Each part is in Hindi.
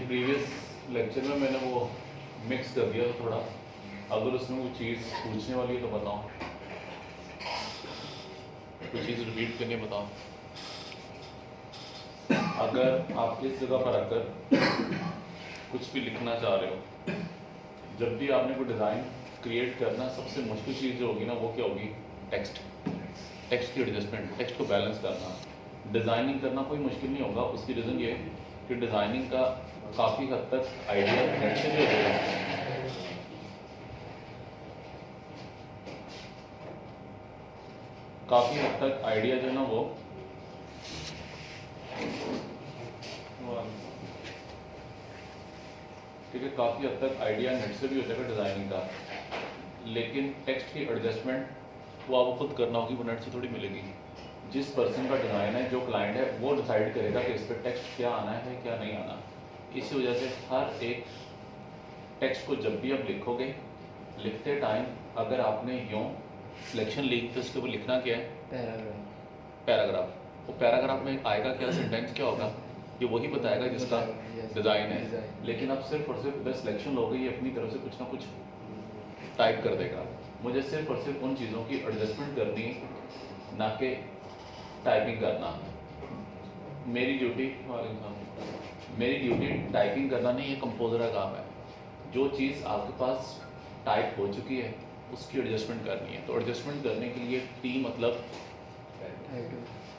प्रीवियस लेक्चर में मैंने वो मिक्स कर दिया थोड़ा, अगर उसमें कोई चीज़ पूछने वाली है तो बताओ, कोई चीज़ रिपीट करनी है बताओ। अगर आप इस जगह पर आकर कुछ भी लिखना चाह रहे हो, जब भी आपने कोई डिज़ाइन क्रिएट करना, सबसे मुश्किल चीज़ जो होगी ना वो क्या होगी? टेक्स्ट की एडजस्टमेंट, टेक्स्ट को बैलेंस करना। डिज़ाइनिंग करना कोई मुश्किल नहीं होगा, उसकी रीज़न ये कि डिज़ाइनिंग का काफ़ी हद तक आइडिया नेट से भी होगा। काफ़ी हद तक आइडिया जो ना वो ठीक है, काफ़ी हद तक आइडिया नेट से भी हो जाएगा डिज़ाइनिंग का, लेकिन टेक्स्ट की एडजस्टमेंट वो आपको खुद करना होगी, वो नेट से थोड़ी मिलेगी। जिस पर्सन का डिज़ाइन है, जो क्लाइंट है, वो डिसाइड करेगा कि इस पर टेक्स्ट क्या आना है क्या नहीं आना। इसी वजह से हर एक टेक्स्ट को जब भी आप लिखोगे, लिखते टाइम अगर आपने यूँ सिलेक्शन ली तो उसके ऊपर लिखना क्या है? पैराग्राफ। वो पैराग्राफ में आएगा क्या, सेंटेंस क्या होगा, ये वही बताएगा जिसका डिज़ाइन है। लेकिन आप सिर्फ और सिर्फ इधर सिलेक्शन लोगे, ये अपनी तरफ से कुछ ना कुछ टाइप कर देगा। मुझे सिर्फ और सिर्फ उन चीज़ों की एडजस्टमेंट करनी है, ना कि टाइपिंग करना। मेरी ड्यूटी टाइपिंग करना नहीं, ये कंपोजर का काम है। जो चीज़ आपके पास टाइप हो चुकी है उसकी एडजस्टमेंट करनी है। तो एडजस्टमेंट करने के लिए टी मतलब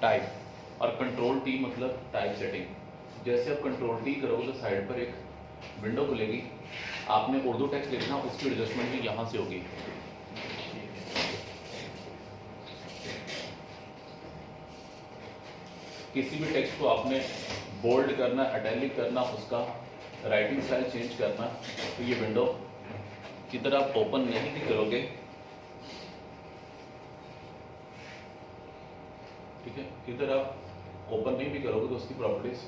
टाइप, और कंट्रोल टी मतलब टाइप सेटिंग। जैसे आप कंट्रोल टी करोगे तो साइड पर एक विंडो खुलेगी, आपने उर्दू टेक्स्ट लिखना, उसकी एडजस्टमेंट भी यहाँ से होगी। किसी भी टेक्स्ट को आपने बोल्ड करना, इटैलिक करना, उसका राइटिंग स्टाइल चेंज करना, तो ये विंडो इधर आप ओपन नहीं भी करोगे, ठीक है, इधर आप ओपन नहीं भी करोगे तो उसकी प्रॉपर्टीज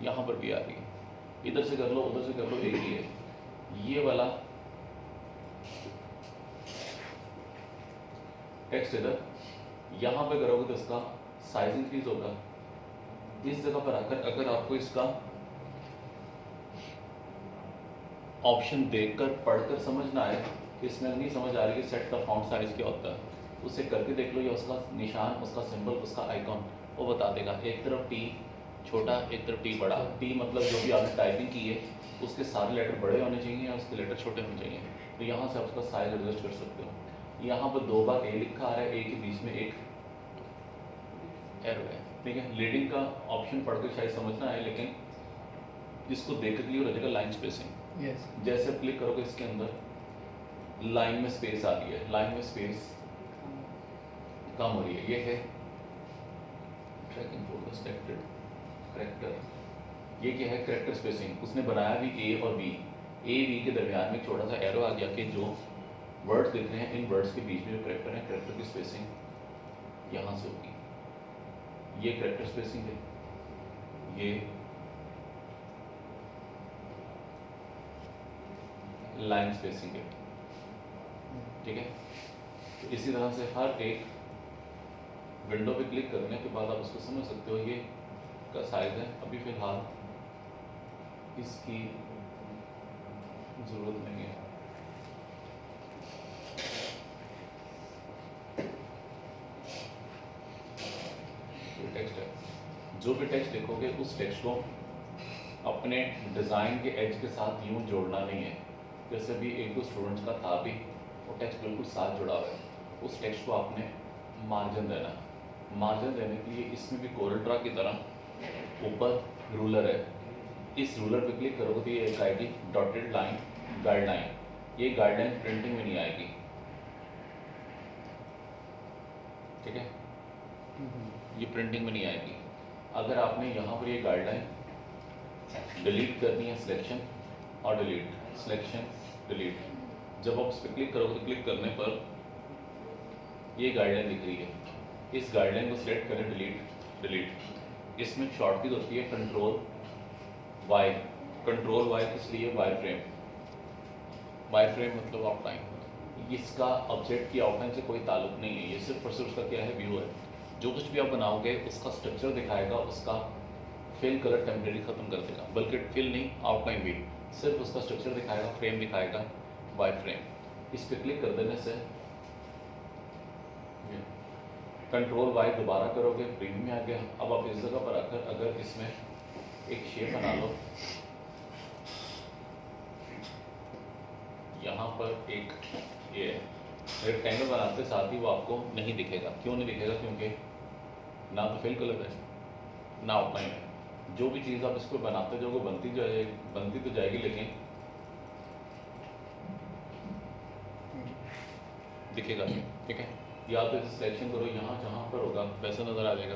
यहाँ पर भी आ रही है। इधर से कर लो, उधर से कर लो, एक ही है। ये वाला टेक्स्ट इधर यहाँ पे करोगे तो इसका साइज इंक्रीज होगा। इस जगह पर आकर अगर आपको इसका ऑप्शन देखकर पढ़कर समझ ना आए, इसमें नहीं समझ आ रही कि सेट द फॉन्ट साइज क्या होता है, उसे करके देख लो, या उसका निशान, उसका सिंबल, उसका आइकॉन वो बता देगा। एक तरफ टी छोटा, एक तरफ टी बड़ा। टी मतलब जो भी आपने टाइपिंग की है उसके सारे लेटर बड़े होने चाहिए या उसके लेटर छोटे होने चाहिए। तो यहाँ से आप उसका साइज एडजस्ट कर सकते हो। यहाँ पर 2 बार ए लिखा आ रहा है, ए के बीच में एक एरो है, ठीक है। लीडिंग का ऑप्शन पढ़ के शायद समझ ना आए, लेकिन इसको देख के क्लियर हो जाएगा। लाइन स्पेसिंग, जैसे आप क्लिक करोगे इसके अंदर लाइन में स्पेस आ रही है, लाइन में स्पेस कम हो रही है। ये है tracking for the selected character. ये क्या है? Character spacing. उसने बनाया भी ए और बी, ए बी के दरमियान में छोटा सा एरो आ गया कि जो वर्ड्स दिख रहे हैं, इन वर्ड्स के बीच में जो कैरेक्टर है, कैरेक्टर की स्पेसिंग यहाँ से होगी। ये कैरेक्टर स्पेसिंग है, ये लाइन स्पेसिंग है, ठीक है। तो इसी तरह से हर एक विंडो पे क्लिक करने के बाद आप उसको समझ सकते हो। ये का साइज है, अभी फिलहाल इसकी ज़रूरत नहीं है। ये टेक्स्ट है, जो भी टेक्स्ट लिखोगे उस टेक्स्ट को अपने डिज़ाइन के एज के साथ यूँ जोड़ना नहीं है। जैसे भी एक दो स्टूडेंट्स का था, भी वो टेक्स्ट बिल्कुल साथ जुड़ा हुआ है, उस टेक्स्ट को आपने मार्जिन देना। मार्जिन देने के लिए इसमें भी कोरल ड्रा की तरह ऊपर रूलर है, इस रूलर पे क्लिक करोगे तो ये एक आएगी डॉटेड लाइन, गाइडलाइन। ये गाइडलाइन प्रिंटिंग में नहीं आएगी, ठीक है, ये प्रिंटिंग में नहीं आएगी। अगर आपने यहाँ पर ये गाइडलाइन डिलीट करनी है, सिलेक्शन और डिलीट, सिलेक्शन डिलीट, जब आप उस पर क्लिक करोगे तो क्लिक करने पर ये गाइडलाइन दिख रही है। इस गाइडलाइन को सिलेक्ट करें, डिलीट डिलीट। इसमें शॉर्टकट होती है कंट्रोल वाई। कंट्रोल वाई किस लिए? Y frame. वाई फ्रेम मतलब आउटलाइन। इसका ऑब्जेक्ट की आउटलाइन से कोई ताल्लुक नहीं है, ये सिर्फ और सिर्फ उसका क्या है? व्यू है। जो कुछ भी आप बनाओगे उसका स्ट्रक्चर दिखाएगा, उसका फिल कलर टेम्परेरी ख़त्म कर देगा, बल्कि फिल नहीं, आउटलाइन भी, सिर्फ उसका स्ट्रक्चर दिखाएगा, फ्रेम दिखाएगा, वाई फ्रेम। इस पर क्लिक कर देने से कंट्रोल वाई दोबारा करोगे, प्रीव्यू में आ गया। अब आप इस जगह पर आकर अगर इसमें एक शेप बना लो, यहाँ पर एक ये रेक्टेंगल बनाते साथ ही वो आपको नहीं दिखेगा। क्यों नहीं दिखेगा? क्योंकि ना तो फिल कलर है ना आउटलाइन है। जो भी चीज़ आप इसको बनाते जाओगे बनती तो जाएगी, लेकिन दिखेगा नहीं। ठीक है, या तो इसे सिलेक्शन करो, यहाँ जहाँ पर होगा वैसे नज़र आ जाएगा,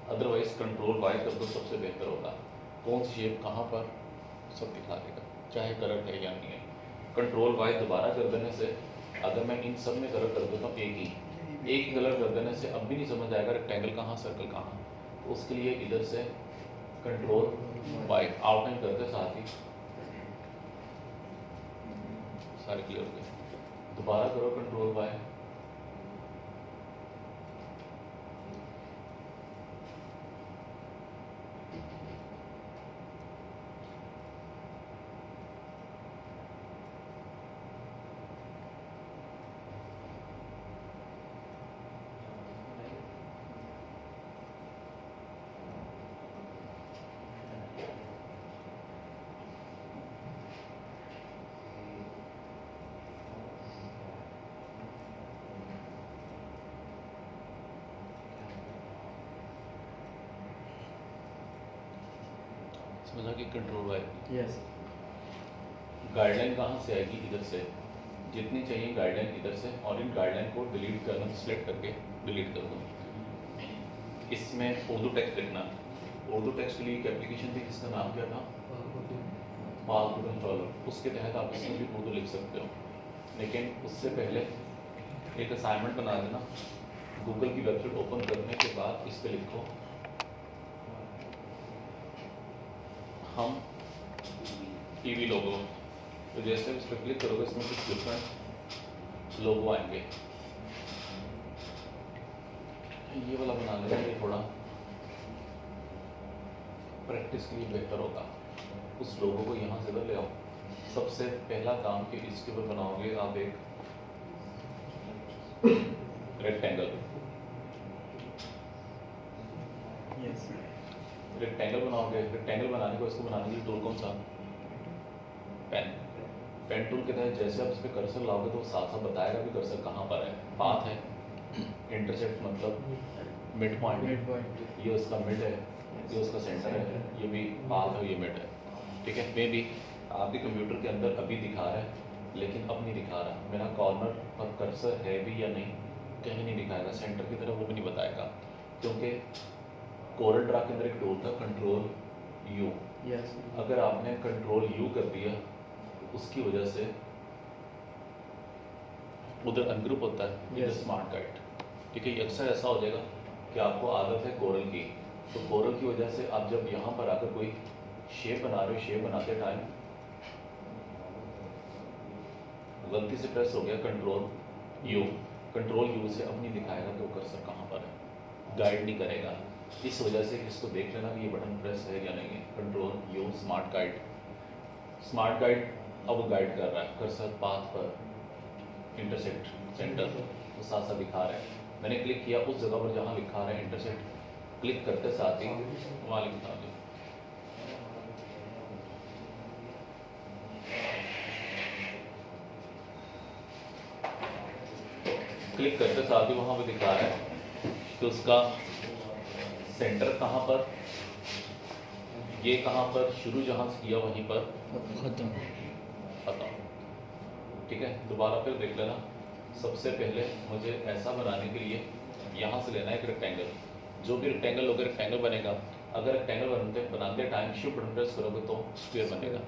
अदरवाइज कंट्रोल वाई कर दो, सबसे बेहतर होगा। कौन सी शेप कहाँ पर सब दिखा देगा, चाहे कलर है या नहीं है। कंट्रोल वाई दोबारा कर देने से अगर मैं इन सब में कलर कर देता हूँ एक ही कलर कर देने से अब भी नहीं समझ आएगा रेक्टेंगल कहाँ सर्कल कहाँ। तो उसके लिए इधर से कंट्रोल वाई आउटलाइन करते साथ ही सारे क्लियर हो गए। दोबारा करो कंट्रोल वाई, समझा कि कंट्रोल वाई। यस। गाइडलाइन कहाँ से आएगी? इधर से, जितनी चाहिए गाइडलाइन इधर से, और इन गाइडलाइन को डिलीट करना, सिलेक्ट करके डिलीट कर दो। इसमें उर्दू टेक्स्ट लिखना। उर्दू टेक्स्ट के लिए एक एप्लीकेशन थी जिसका नाम क्या था? पालतू कंट्रोलर। उसके तहत आप इसमें भी उर्दू लिख सकते हो, लेकिन उससे पहले एक असाइनमेंट बना देना। गूगल की वेबसाइट ओपन करने के बाद इस पर लिखो हम टीवी लोगो। तो जैसे इस पर क्लिक करोगे इसमें कुछ डिफरेंट लोगो आएंगे। ये वाला बना लेना, ये थोड़ा प्रैक्टिस के लिए बेहतर होगा। उस लोगो को यहाँ से इधर ले आओ। सबसे पहला काम कि इसके ऊपर बनाओगे आप एक रेक्टेंगल। यस। रेक्टेंगल बनाओगे, रेक्टेंगल बनाने को इसको बनाने के लिए टूल कौन सा? पेन। पेन टूल के तहत जैसे आप इस पर कर्सर लाओगे तो साथ साथ बताएगा कि कर्सर कहाँ पर है। पाथ है, इंटरसेक्ट मतलब मिड पॉइंट, ये उसका मिड है, ये उसका सेंटर है, ये भी पाथ है, ये मिड है। ठीक है, मे भी आपके कंप्यूटर के अंदर अभी दिखा रहा है लेकिन अब नहीं दिखा रहा। मेरा कॉर्नर पर कर्सर है भी या नहीं, कहीं नहीं दिखाएगा। सेंटर की तरफ वो भी नहीं बताएगा, क्योंकि कोरल ड्रा के अंदर एक टूल था कंट्रोल यू। यस। अगर आपने कंट्रोल यू कर दिया उसकी वजह से उधर अनग्रुप होता है, इधर स्मार्ट गाइड। ठीक है, ये अक्सर ऐसा हो जाएगा कि आपको आदत है कोरल की, तो कोरल की वजह से आप जब यहाँ पर आकर कोई शेप बना रहे हो, शेप बनाते टाइम गलती से प्रेस हो गया कंट्रोल यू से अब नहीं दिखाएगा कि वो कर्सर कहाँ पर है, गाइड नहीं करेगा। इस वजह से इसको देख लेना कि ये बटन प्रेस है या नहीं है। कंट्रोल यू स्मार्ट गाइड अब गाइड कर रहा है कर्सर पाथ पर, इंटरसेक्ट सेंटर वो साथ साथ दिखा रहा है। मैंने क्लिक किया उस जगह पर जहाँ लिखा रहा है इंटरसेक्ट, क्लिक करते साथ ही वहाँ लिखा है। क्लिक करते साथ ही वहाँ पे दिखा रहा है कि उसका सेंटर कहाँ पर, ये कहाँ पर शुरू जहाँ से किया वहीं पर खत्म। ठीक है, दोबारा फिर देख लेना। सबसे पहले मुझे ऐसा बनाने के लिए यहाँ से लेना है एक रेक्टेंगल। जो भी रेक्टेंगल होगा रेक्टेंगल बनेगा। अगर रेक्टेंगल बनाते टाइम शिफ्ट बटन प्रेस करोगे तो स्क्वायर बनेगा।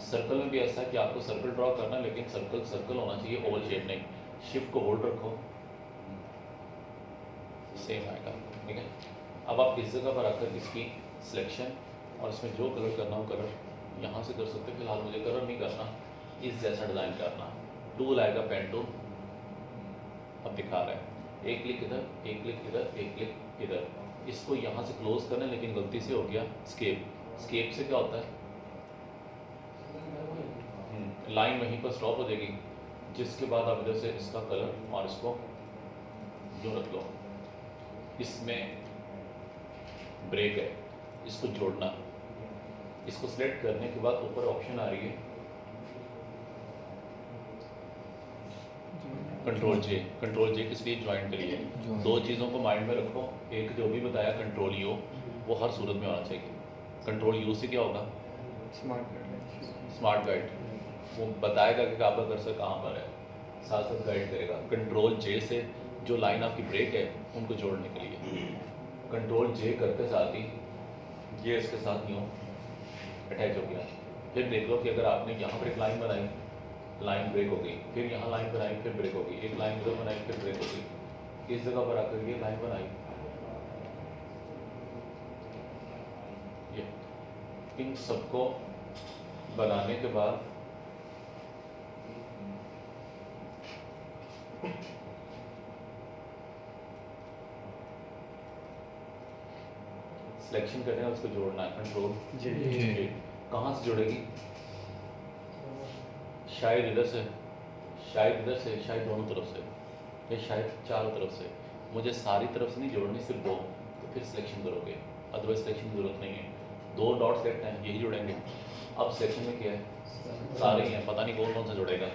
सर्कल में भी ऐसा है कि आपको सर्कल ड्रॉ करना है, लेकिन सर्कल होना चाहिए, ओवल शेप नहीं। शिफ्ट को होल्ड रखो, सेम आएगा। ठीक है, अब आप इस जगह पर आकर इसकी सिलेक्शन और इसमें जो कलर करना हो कलर यहाँ से कर सकते हैं। फिलहाल मुझे कलर नहीं करना, इस जैसा डिज़ाइन करना। टूल आएगा पेन टूल, अब दिखा रहा है एक क्लिक इधर, एक क्लिक इधर, एक क्लिक इधर। इसको यहाँ से क्लोज करना, लेकिन गलती से हो गया स्केप। स्केप से क्या होता है, लाइन वहीं पर स्टॉप हो जाएगी, जिसके बाद आप इधर से इसका कलर और इसको जो रख लो। इसमें ब्रेक है, इसको जोड़ना। इसको सिलेक्ट करने के बाद ऊपर ऑप्शन आ रही है कंट्रोल जे। कंट्रोल जे किस लिए, ज्वाइन के लिए। दो चीज़ों को माइंड में रखो, एक जो भी बताया कंट्रोल यू, वो हर सूरत में होना चाहिए। कंट्रोल यू से क्या होगा, स्मार्ट गाइड, वो बताएगा कि आपका कर्सर कहाँ पर है, साथ साथ गाइड करेगा। कंट्रोल जे से जो लाइन आपकी ब्रेक है उनको जोड़ने के लिए। कंट्रोल जे करते साथ ही ये इसके साथ यूँ अटैच हो गया। फिर देख लो कि अगर आपने यहाँ पर एक लाइन बनाई, लाइन ब्रेक हो गई, फिर यहाँ लाइन बनाई, फिर ब्रेक हो गई, एक लाइन उधर बनाई, फिर ब्रेक हो गई, इस जगह पर आकर ये लाइन बनाई, ये इन सबको बनाने के बाद सिलेक्शन करना है, उसको जोड़ना है। कंट्रोल जे। कहाँ से जोड़ेगी, शायद इधर से, शायद इधर से, शायद दोनों तरफ से, या शायद चारों तरफ से। मुझे सारी तरफ से नहीं जोड़नी, सिर्फ दो, तो फिर सिलेक्शन करोगे, अदरवाइज सिलेक्शन की जरूरत नहीं है। दो डॉट सेलेक्ट हैं, यही जोड़ेंगे। अब सिलेक्शन में क्या है, सारे ही हैं, पता नहीं कौन कौन सा जोड़ेगा।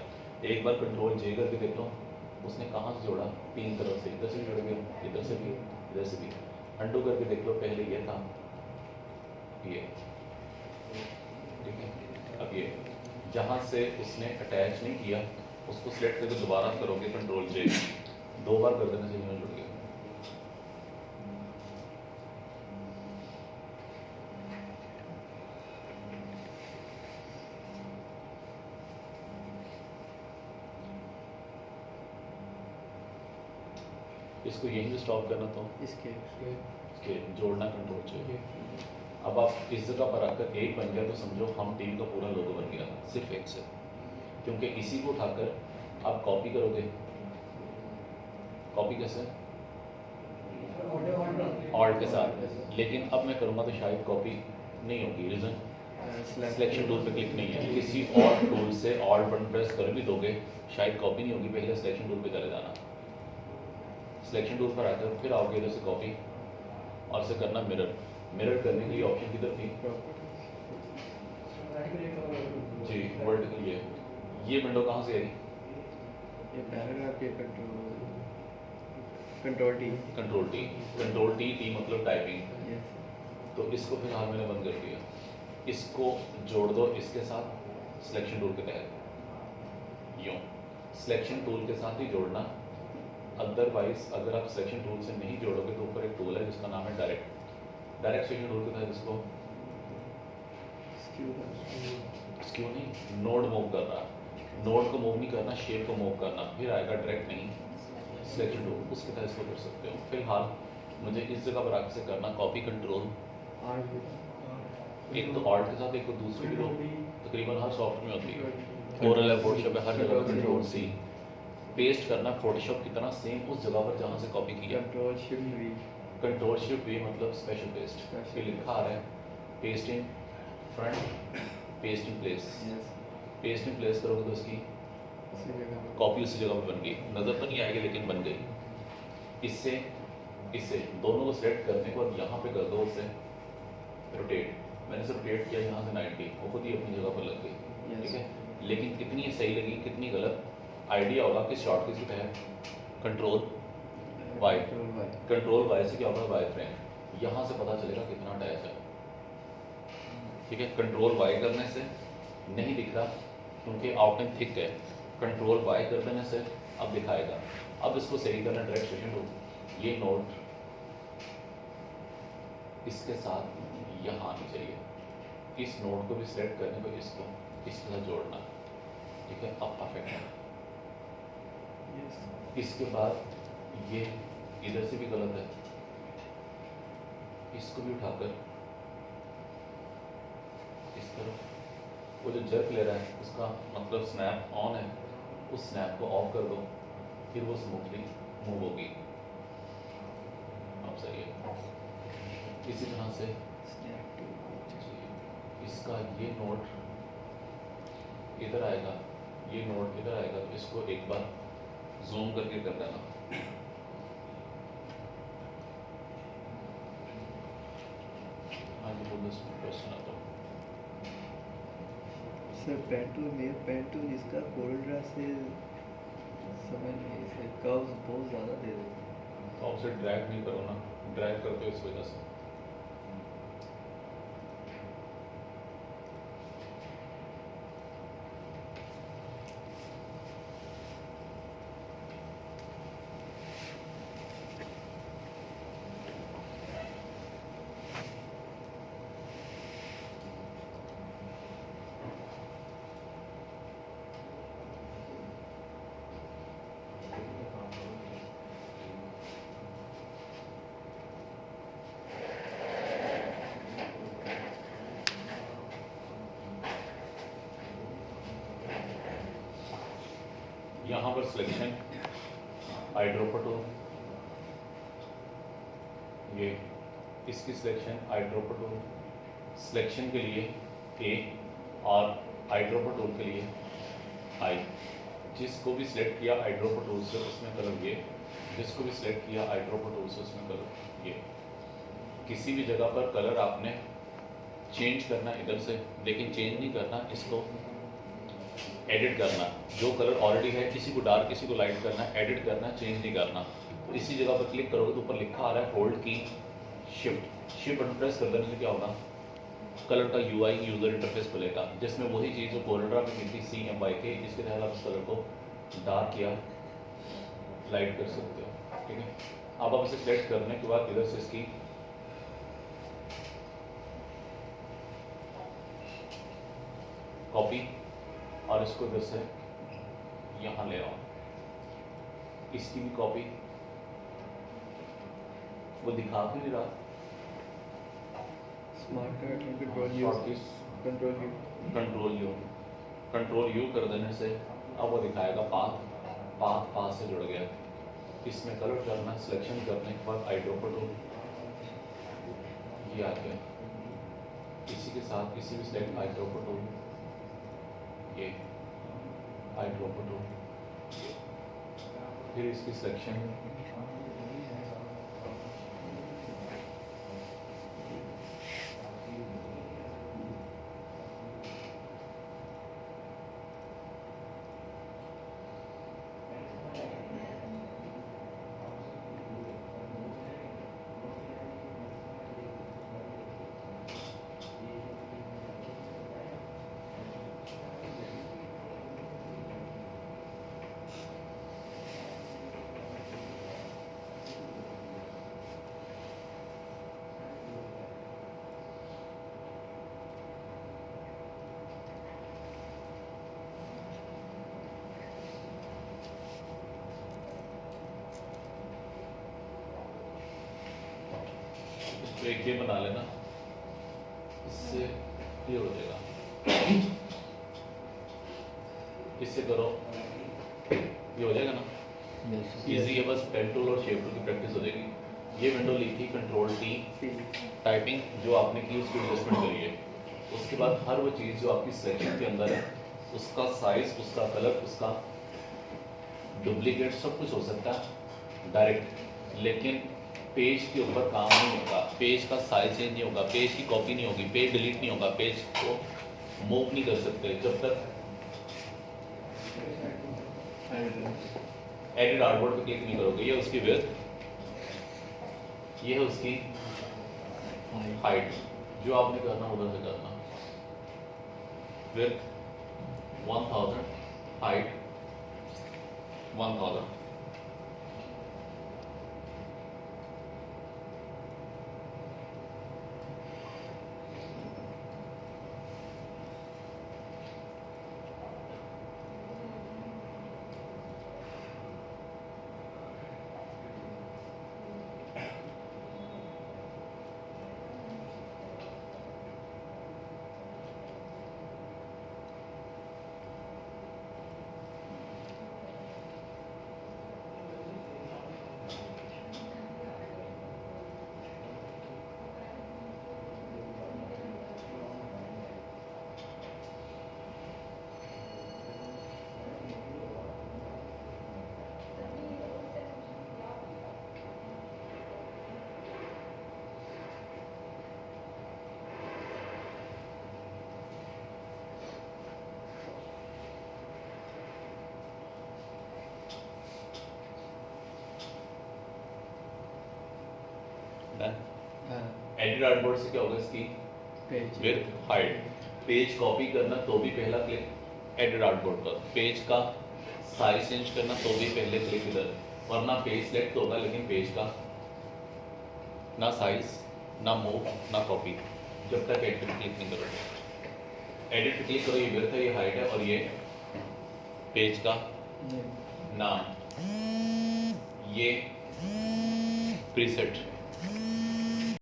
एक बार कंट्रोल जे करके देख लो, उसने कहाँ से जोड़ा, तीन तरफ से, इधर से भी जोड़ गया, इधर से भी, इधर से भी। अंडू करके देख लो, पहले ये था, ये, ठीक है। अब ये जहाँ से उसने अटैच नहीं किया उसको सिलेक्ट करके दोबारा करोगे कंट्रोल जे, दो बार कर देने से यूँ जुड़ गया। इसको यहीं पे स्टॉप करना, तो इसके जोड़ना कंट्रोल चाहिए। अब आप इस जगह पर आकर एक बन गया तो समझो हम टीम का पूरा लोगो बन गया, सिर्फ एक से। क्योंकि इसी को उठाकर आप कॉपी करोगे, कॉपी कैसे, ऑल्ट के साथ। लेकिन अब मैं करूँगा तो शायद कॉपी नहीं होगी, रीज़न सिलेक्शन टूल पे क्लिक नहीं है। किसी और टूल से ऑल्ट बटन प्रेस कर भी दोगे शायद कॉपी नहीं होगी, पहले सिलेक्शन टूल पे चले जाना। सिलेक्शन टूल पर आकर फिर आओगे इधर से कॉपी, और से करना मिरर। मिरर करने के लिए ऑप्शन किधर थी जी, वर्टिकल। ये विंडो कहाँ से आई, ये पैराग्राफ के कंट्रोल टी। टी मतलब टाइपिंग। तो इसको फिलहाल मैंने बंद कर दिया। इसको जोड़ दो इसके साथ सिलेक्शन टूल के तहत, यूँ सिलेक्शन टूल के साथ ही जोड़ना। अदरवाइज अगर आप सिलेक्शन टूल से नहीं जोड़ोगे तो ऊपर एक टूल है जिसका नाम है डायरेक्ट सिलेक्शन टूल के तहत इसको स्क्यू नहीं, नोड मूव करना। नोड को मूव नहीं करना, शेप को मूव करना, फिर आएगा डायरेक्ट नहीं, सिलेक्शन टूल, उसके तहत इसको कर सकते हो। फिलहाल मुझे इस जगह पर आके से करना कॉपी कंट्रोल, एक तो ऑल्ट के साथ, एक तो दूसरी भी तकरीबन हर सॉफ्टवेयर में होती है, कोरल है, फोटोशॉप है, हर जगह कंट्रोल सी। पेस्ट करना फोटोशॉप की तरह सेम उस जगह पर जहाँ से कॉपी किया। कंट्रोल शिफ्ट वी मतलब स्पेशल पेस्ट। ये लिखा आ रहा है paste in front, paste in place. Paste in place करोगे तो उसकी कॉपी उसी जगह पर बन गई, नज़र तो नहीं आएगी लेकिन बन गई। इससे दोनों को सिलेक्ट करने के बाद यहाँ पे कर दो उसे रोटेट। मैंने इसे रोटेट किया यहाँ से 90, वो खुद ही अपनी जगह पर लग गई, ठीक है। लेकिन कितनी सही लगी कितनी गलत आइडिया होगा कि शॉर्टकट की है कंट्रोल वाई। कंट्रोल वाई से क्या होगा, वाई फ्रेम, यहाँ से पता चलेगा कितना अटैच है, ठीक है। कंट्रोल वाई करने से नहीं दिख रहा क्योंकि आउटलाइन थिक है, कंट्रोल वाई कर देने से अब दिखाएगा। अब इसको सही करना डायरेक्ट सेशन टूल, ये नोट इसके साथ यहाँ आनी चाहिए। इस नोट को भी सिलेक्ट करने को इसको इसके साथ जोड़ना, ठीक है। अब परफेक्ट है। इसके बाद ये इधर से भी गलत है, इसको भी उठाकर इस तरफ वो जो जर्क ले रहा है उसका मतलब स्नैप ऑन है, उस स्नैप को ऑफ कर दो, फिर वो स्मूथली मूव होगी। अब सही है। इसी तरह से इसका ये नोट इधर आएगा, ये नोट इधर आएगा, तो इसको एक बार जूम करके कर देना। हाँ जी बोलो, क्वेश्चन आता हूँ। सर पेंटू इसका कोल्ड्रा से समझ नहीं, इसे कर्व्स बहुत ज़्यादा दे देते हैं। तो आप उसे ड्रैग नहीं करो ना, ड्रैग करते हो इस वजह से। यहाँ पर सिलेक्शन आईड्रोपर, ये इसकी सिलेक्शन आईड्रोपर टूल सिलेक्शन के लिए ए और आईड्रोपर टूल के लिए आई। जिसको भी सिलेक्ट किया आईड्रोपर टूल से उसमें कलर ये, जिसको भी सिलेक्ट किया आईड्रोपर टूल से उसमें कलर ये। किसी भी जगह पर कलर आपने चेंज करना इधर से, लेकिन चेंज नहीं करना, इसको एडिट करना। जो कलर ऑलरेडी है किसी को डार्क किसी को लाइट करना, एडिट करना, चेंज नहीं करना। तो इसी जगह पर क्लिक करोगे तो ऊपर लिखा आ रहा है होल्ड की शिफ्ट बटन प्रेस कर देने से क्या होगा, कलर का यूआई यूजर इंटरफेस खुलेगा, जिसमें वही चीज़ जो कोल्ड्रा में मिलती CMYK, इसके तहत आप इस कलर को डार्क या लाइट कर सकते हो। ठीक है, अब आप इसे सेलेक्ट करने के बाद इधर से इसकी कॉपी और इसको इधर से यहाँ ले आओ, इसकी भी कॉपी, वो दिखा भी नहीं रहा। स्मार्ट कार्ड कंट्रोल यू कर देने से अब वो दिखाएगा पाथ से जुड़ गया। इसमें कलर करना, सिलेक्शन करने के बाद आईड्रोपर टूल ये आ गया, इसी के साथ किसी भी सिलेक्ट आईड्रोपर टूल, ये आईड्रोपर टूल, फिर इसकी सिलेक्शन, तो एक ये बना लेना, इससे ये हो जाएगा, इससे करो ये हो जाएगा ना, इजी है। बस पेन टूल और शेप टूल की प्रैक्टिस हो जाएगी। ये विंडो ली थी कंट्रोल T टाइपिंग, जो आपने की उसकी एडजस्टमेंट करी है। उसके बाद हर वो चीज़ जो आपकी सिलेक्शन के अंदर है, उसका साइज, उसका कलर, उसका डुप्लीकेट सब कुछ हो सकता है डायरेक्ट, लेकिन पेज के ऊपर काम नहीं होगा, पेज का साइज चेंज नहीं होगा, पेज की कॉपी नहीं होगी, पेज डिलीट नहीं होगा, पेज को मूव नहीं कर सकते जब तक एडिट आर्टबोर्ड पे क्लिक नहीं करोगे। ये उसकी विड्थ, ये है उसकी हाइट, जो आपने करना उधर से करना। Width 1000, height 1000। एडिट आर्टबोर्ड से क्या होगा इसकी page width height. Page copy करना तो भी पहला क्लिक एडिट आर्टबोर्ड पर, पेज का साइज चेंज करना तो भी पहले क्लिक इधर, वरना पेज सिलेक्ट तो होगा लेकिन पेज का ना साइज ना मूव ना कॉपी, जब तक एडिट क्लिक नहीं करोगे। एडिट क्लिक करो, ये विड्थ है, ये हाइट है और ये पेज का नाम, ये प्रीसेट